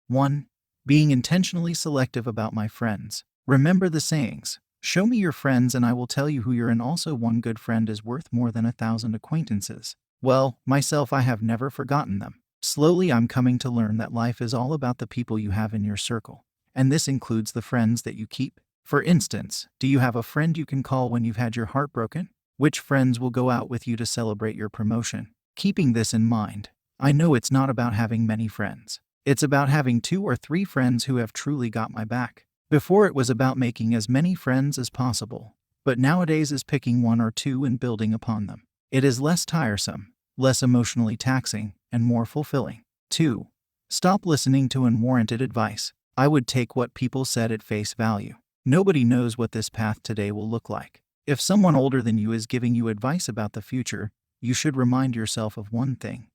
1. Being intentionally selective about my friends. Remember the sayings. Show me your friends and I will tell you who you're, and also one good friend is worth more than 1,000 acquaintances. Well, myself, I have never forgotten them. Slowly, I'm coming to learn that life is all about the people you have in your circle. And this includes the friends that you keep. For instance, do you have a friend you can call when you've had your heart broken? Which friends will go out with you to celebrate your promotion? Keeping this in mind, I know it's not about having many friends. It's about having 2 or 3 friends who have truly got my back. Before, it was about making as many friends as possible, but nowadays is picking 1 or 2 and building upon them. It is less tiresome, less emotionally taxing, and more fulfilling. 2. Stop listening to unwarranted advice. I would take what people said at face value. Nobody knows what this path today will look like. If someone older than you is giving you advice about the future, you should remind yourself of one thing.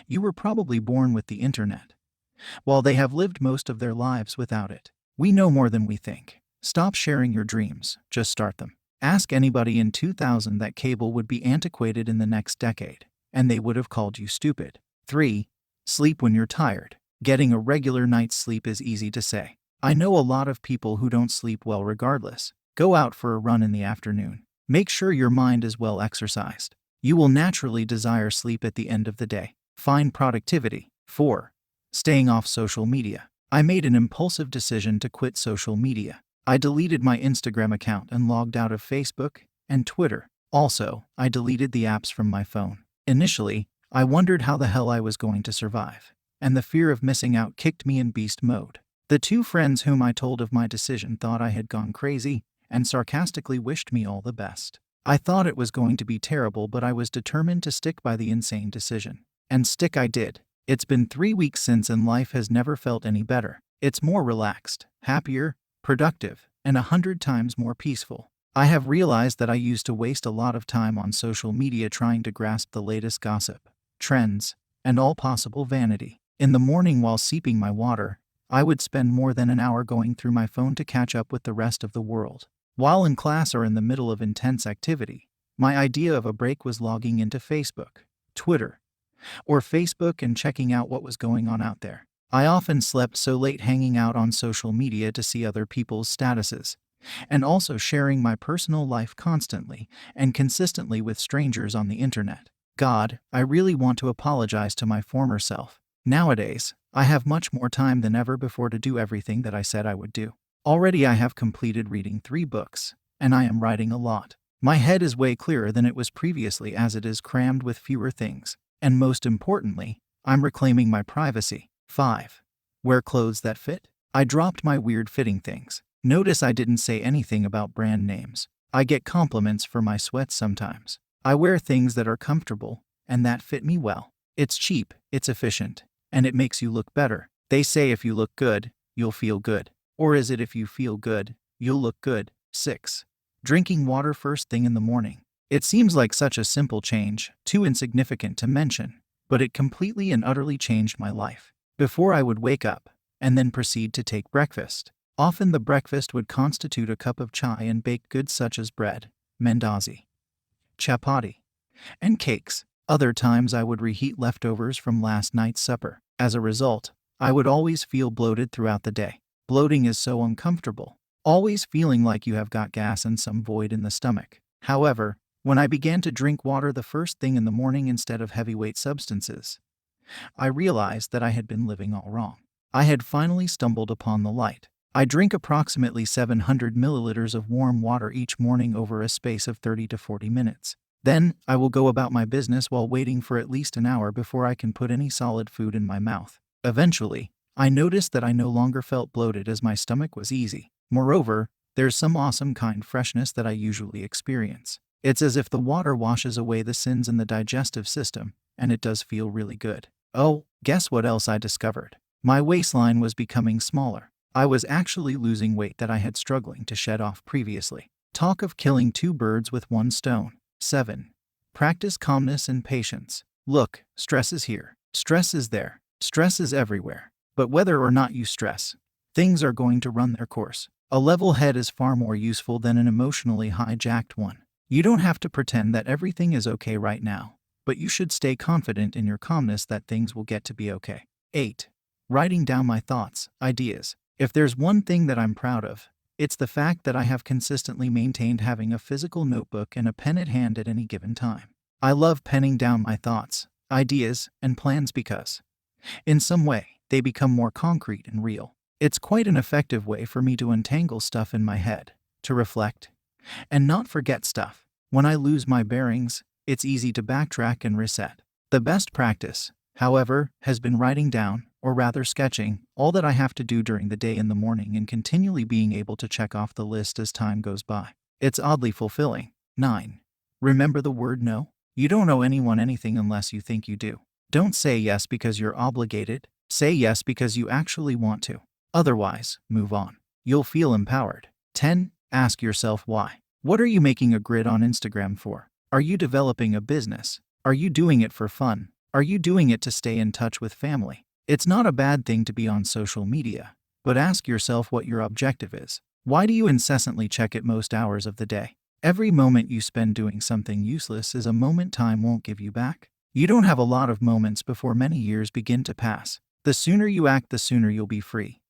You were probably born with the internet, while they have lived most of their lives without it. We know more than we think. Stop sharing your dreams, just start them. Ask anybody in 2000 that cable would be antiquated in the next decade, and they would have called you stupid. 3. Sleep when you're tired. Getting a regular night's sleep is easy to say. I know a lot of people who don't sleep well regardless. Go out for a run in the afternoon. Make sure your mind is well exercised. You will naturally desire sleep at the end of the day. Find productivity. 4. Staying off social media. I made an impulsive decision to quit social media. I deleted my Instagram account and logged out of Facebook and Twitter. Also, I deleted the apps from my phone. Initially, I wondered how the hell I was going to survive, and the fear of missing out kicked me in beast mode. The 2 friends whom I told of my decision thought I had gone crazy and sarcastically wished me all the best. I thought it was going to be terrible, but I was determined to stick by the insane decision. And stick I did. It's been 3 weeks since, and life has never felt any better. It's more relaxed, happier, productive, and 100 times more peaceful. I have realized that I used to waste a lot of time on social media trying to grasp the latest gossip, trends, and all possible vanity. In the morning while sipping my water, I would spend more than an hour going through my phone to catch up with the rest of the world. While in class or in the middle of intense activity, my idea of a break was logging into Facebook, Twitter, or Facebook and checking out what was going on out there. I often slept so late hanging out on social media to see other people's statuses, and also sharing my personal life constantly and consistently with strangers on the internet. God, I really want to apologize to my former self. Nowadays, I have much more time than ever before to do everything that I said I would do. Already I have completed reading 3 books, and I am writing a lot. My head is way clearer than it was previously, as it is crammed with fewer things. And most importantly, I'm reclaiming my privacy. 5. Wear clothes that fit. I dropped my weird fitting things. Notice I didn't say anything about brand names. I get compliments for my sweats sometimes. I wear things that are comfortable and that fit me well. It's cheap, it's efficient, and it makes you look better. They say if you look good, you'll feel good. Or is it if you feel good, you'll look good? 6. Drinking water first thing in the morning. It seems like such a simple change, too insignificant to mention, but it completely and utterly changed my life. Before, I would wake up and then proceed to take breakfast. Often the breakfast would constitute a cup of chai and baked goods such as bread, mandazi, chapati, and cakes. Other times I would reheat leftovers from last night's supper. As a result, I would always feel bloated throughout the day. Bloating is so uncomfortable, always feeling like you have got gas and some void in the stomach. However, when I began to drink water the first thing in the morning instead of heavyweight substances, I realized that I had been living all wrong. I had finally stumbled upon the light. I drink approximately 700 milliliters of warm water each morning over a space of 30 to 40 minutes. Then, I will go about my business while waiting for at least an hour before I can put any solid food in my mouth. Eventually, I noticed that I no longer felt bloated, as my stomach was easy. Moreover, there's some awesome kind freshness that I usually experience. It's as if the water washes away the sins in the digestive system, and it does feel really good. Oh, guess what else I discovered? My waistline was becoming smaller. I was actually losing weight that I had struggling to shed off previously. Talk of killing 2 birds with 1 stone. 7. Practice calmness and patience. Look, stress is here. Stress is there. Stress is everywhere. But whether or not you stress, things are going to run their course. A level head is far more useful than an emotionally hijacked one. You don't have to pretend that everything is okay right now, but you should stay confident in your calmness that things will get to be okay. 8. writing down my thoughts, ideas. If there's one thing that I'm proud of, it's the fact that I have consistently maintained having a physical notebook and a pen at hand at any given time. I love penning down my thoughts, ideas, and plans because, in some way, they become more concrete and real. It's quite an effective way for me to untangle stuff in my head, to reflect, and not forget stuff. When I lose my bearings, it's easy to backtrack and reset. The best practice, however, has been writing down, or rather sketching, all that I have to do during the day in the morning and continually being able to check off the list as time goes by. It's oddly fulfilling. 9. Remember the word no. You don't owe anyone anything unless you think you do. Don't say yes because you're obligated. Say yes because you actually want to. Otherwise, move on. You'll feel empowered. 10. Ask yourself why. What are you making a grid on Instagram for? Are you developing a business? Are you doing it for fun? Are you doing it to stay in touch with family? It's not a bad thing to be on social media, but ask yourself what your objective is. Why do you incessantly check it most hours of the day? Every moment you spend doing something useless is a moment time won't give you back. You don't have a lot of moments before many years begin to pass. The sooner you act, the sooner you'll be free.